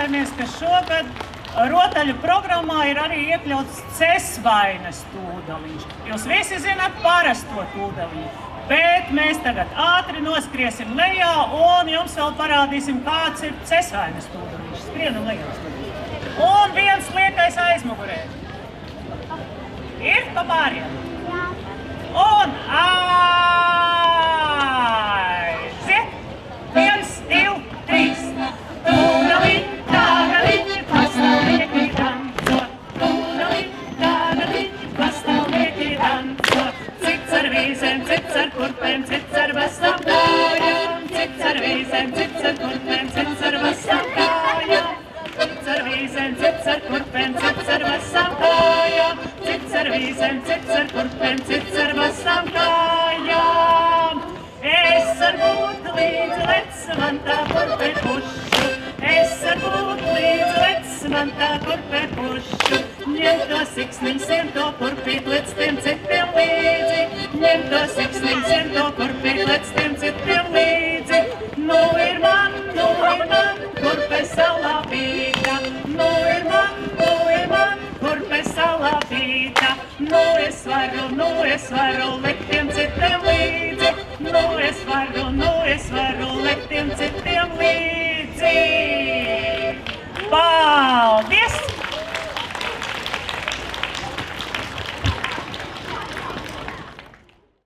priecājamies, ka šogad rotaļu programmā ir arī iekļauts cesvainas tūdeliņš. Jūs visi zināt parasto tūdeliņu, bet mēs tagad ātri noskriesim lejā un jums vēl parādīsim, kāds ir cesvainas tūdeliņš. Skrienam lejā. Un viens liekais aizmugurē. Ir pa pāriem? Un aiziet! 1, 2, 3. Tūdeliņ, tādeliņ, pastāvlieki dancot. Tūdeliņ, tādeliņ, pastāvlieki dancot. Cits ar vīzēm, cits ar kurpēm, cits ar vestām kājām. Cits ar vīzēm, cits ar kurpēm, cits ar vestām kājām. Cits ar vīzēm, cits ar kurpēm, cits ar vestām kājām. Cits ar vīzēm, cits ar kurpēm, cits ar vestām kājām. Es ar būt līdzi lec, man tā kurpe pušu. Es ar būt līdzi lec, man tā kurpe pušu. Ņem to siksniņ, siem to kurpīt, lec tiem citiem līdzi. Ņem to siksniņ, siem to kurpīt, lec tiem citiem līdzi. Nu ir man, kurpe salāpīta. Nu ir man, kurpe salāpīta. Nu es varu